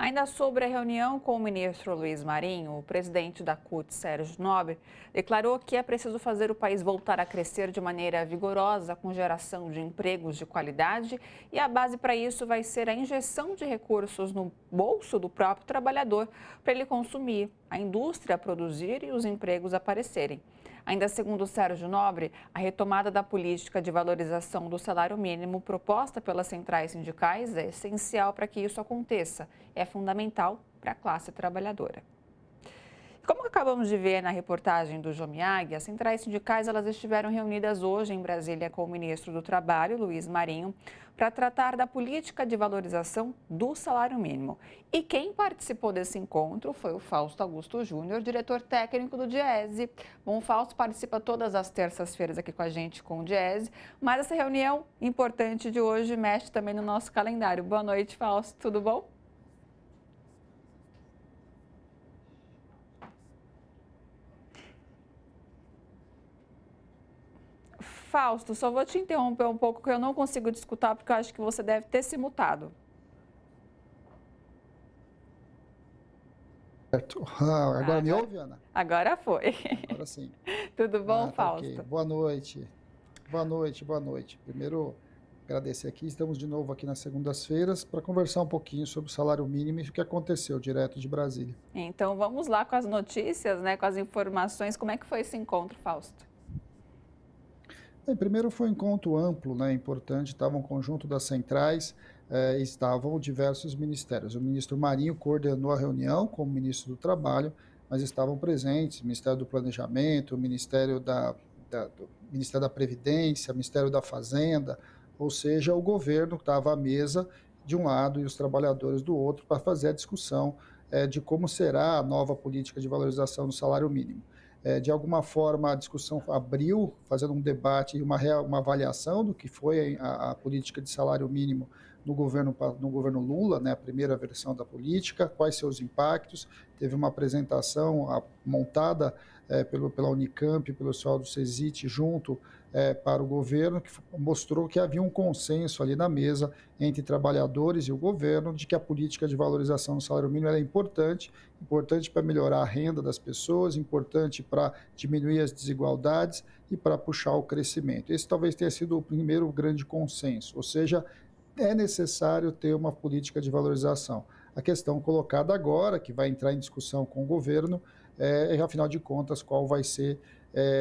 Ainda sobre a reunião com o ministro Luiz Marinho, o presidente da CUT, Sérgio Nobre, declarou que é preciso fazer o país voltar a crescer de maneira vigorosa, com geração de empregos de qualidade, e a base para isso vai ser a injeção de recursos no bolso do próprio trabalhador, para ele consumir, a indústria produzir e os empregos aparecerem. Ainda segundo Sérgio Nobre, a retomada da política de valorização do salário mínimo proposta pelas centrais sindicais é essencial para que isso aconteça. É fundamental para a classe trabalhadora. Como acabamos de ver na reportagem do Jomiag, as centrais sindicais elas estiveram reunidas hoje em Brasília com o ministro do Trabalho, Luiz Marinho, para tratar da política de valorização do salário mínimo. E quem participou desse encontro foi o Fausto Augusto Júnior, diretor técnico do Diese. Bom, o Fausto participa todas as terças-feiras aqui com a gente com o Diese, mas essa reunião importante de hoje mexe também no nosso calendário. Boa noite, Fausto, tudo bom? Fausto, só vou te interromper um pouco, que eu não consigo te escutar, porque eu acho que você deve ter se mutado. Certo. Agora me ouve, Ana? Agora foi. Agora sim. Tudo bom, Tá ok. Fausto? Boa noite. Boa noite, boa noite. Primeiro, agradecer aqui. Estamos de novo aqui nas segundas-feiras para conversar um pouquinho sobre o salário mínimo e o que aconteceu direto de Brasília. Então vamos lá com as notícias, né, com as informações. Como é que foi esse encontro, Fausto? Bem, primeiro foi um encontro amplo, né, importante. Estava um conjunto das centrais, estavam diversos ministérios. O ministro Marinho coordenou a reunião como ministro do Trabalho, mas estavam presentes o Ministério do Planejamento, o Ministério da Previdência, o Ministério da Fazenda, ou seja, o governo estava à mesa de um lado e os trabalhadores do outro para fazer a discussão de como será a nova política de valorização do salário mínimo. De alguma forma, a discussão abriu, fazendo um debate e uma avaliação do que foi a política de salário mínimo no governo Lula, né, a primeira versão da política, quais seus impactos. Teve uma apresentação montada pela Unicamp, pelo pessoal do CESIT, junto para o governo, que mostrou que havia um consenso ali na mesa entre trabalhadores e o governo de que a política de valorização do salário mínimo era importante para melhorar a renda das pessoas, importante para diminuir as desigualdades e para puxar o crescimento. Esse talvez tenha sido o primeiro grande consenso, ou seja, é necessário ter uma política de valorização. A questão colocada agora, que vai entrar em discussão com o governo, afinal de contas, qual vai ser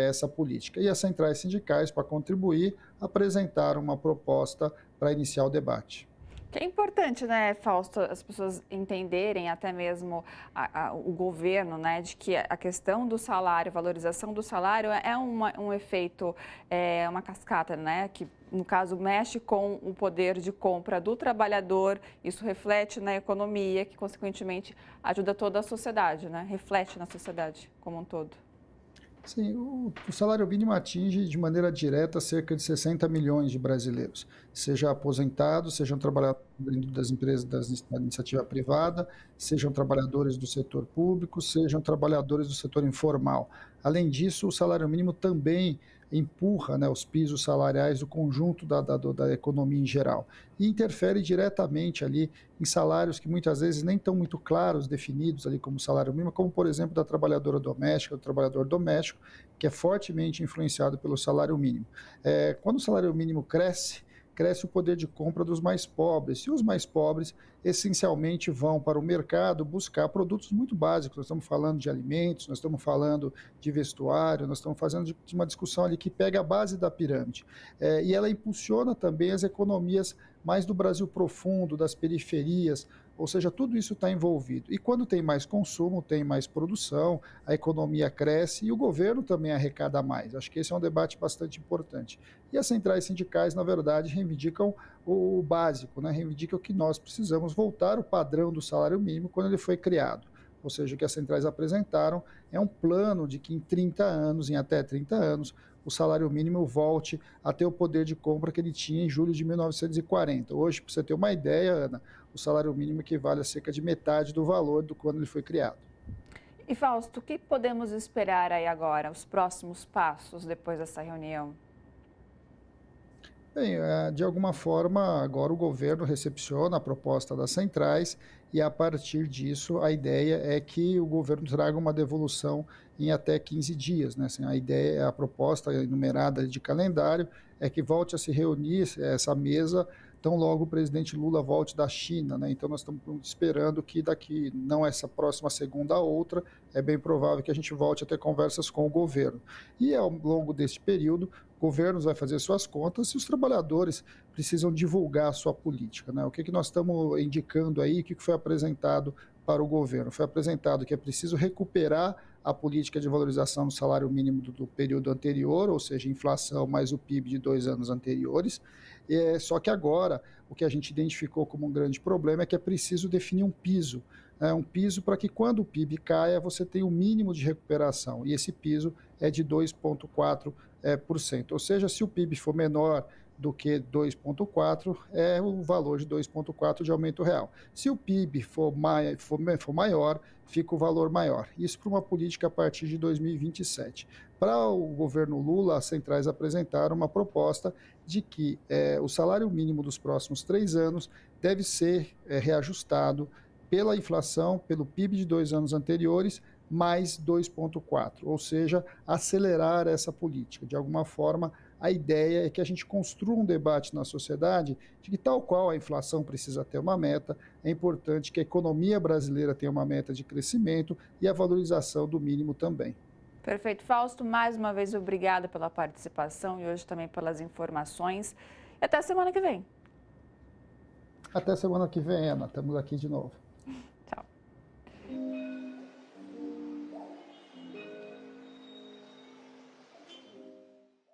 essa política. E as centrais sindicais, para contribuir, apresentaram uma proposta para iniciar o debate. Que é importante, né, Fausto, as pessoas entenderem, até mesmo o governo, né, de que a questão do salário, valorização do salário é um efeito, uma cascata, né, que no caso mexe com o poder de compra do trabalhador, isso reflete na economia, que consequentemente ajuda toda a sociedade, né, reflete na sociedade como um todo. Sim, o salário mínimo atinge de maneira direta cerca de 60 milhões de brasileiros, seja aposentados, sejam trabalhadores dentro das empresas da iniciativa privada, sejam trabalhadores do setor público, sejam trabalhadores do setor informal. Além disso, o salário mínimo também empurra, né, os pisos salariais do conjunto da economia em geral e interfere diretamente ali em salários que muitas vezes nem estão muito claros, definidos ali como salário mínimo, como por exemplo da trabalhadora doméstica, do trabalhador doméstico, que é fortemente influenciado pelo salário mínimo. Quando o salário mínimo cresce o poder de compra dos mais pobres. E os mais pobres, essencialmente, vão para o mercado buscar produtos muito básicos. Nós estamos falando de alimentos, nós estamos falando de vestuário, nós estamos fazendo de uma discussão ali que pega a base da pirâmide. E ela impulsiona também as economias mais do Brasil profundo, das periferias, ou seja, tudo isso está envolvido. E quando tem mais consumo, tem mais produção, a economia cresce e o governo também arrecada mais. Acho que esse é um debate bastante importante. E as centrais sindicais, na verdade, reivindicam o básico, né? Reivindicam que nós precisamos voltar ao padrão do salário mínimo quando ele foi criado. Ou seja, o que as centrais apresentaram é um plano de que em até 30 anos, o salário mínimo volte a ter o poder de compra que ele tinha em julho de 1940. Hoje, para você ter uma ideia, Ana, o salário mínimo equivale a cerca de metade do valor do quando ele foi criado. E Fausto, o que podemos esperar aí agora, os próximos passos depois dessa reunião? Bem, de alguma forma, agora o governo recepciona a proposta das centrais e, a partir disso, a ideia é que o governo traga uma devolução em até 15 dias, né? Assim, a ideia, a proposta enumerada de calendário é que volte a se reunir essa mesa tão logo o presidente Lula volte da China, né? Então, nós estamos esperando que daqui, não essa próxima segunda, a outra, é bem provável que a gente volte a ter conversas com o governo. E ao longo deste período, governos vai fazer suas contas e os trabalhadores precisam divulgar a sua política, né? O que nós estamos indicando aí, o que foi apresentado para o governo? Foi apresentado que é preciso recuperar a política de valorização do salário mínimo do período anterior, ou seja, inflação mais o PIB de 2 anos anteriores. Só que agora, o que a gente identificou como um grande problema é que é preciso definir um piso, né? Um piso para que quando o PIB caia, você tenha o mínimo de recuperação, e esse piso é de 2,4%. Ou seja, se o PIB for menor do que 2,4, é o valor de 2,4 de aumento real. Se o PIB for maior, fica o valor maior. Isso para uma política a partir de 2027. Para o governo Lula, as centrais apresentaram uma proposta de que o salário mínimo dos próximos 3 anos deve ser reajustado pela inflação, pelo PIB de 2 anos anteriores, mais 2,4, ou seja, acelerar essa política. De alguma forma, a ideia é que a gente construa um debate na sociedade de que, tal qual a inflação precisa ter uma meta, é importante que a economia brasileira tenha uma meta de crescimento e a valorização do mínimo também. Perfeito. Fausto, mais uma vez, obrigada pela participação e hoje também pelas informações. E até a semana que vem. Até semana que vem, Ana. Estamos aqui de novo.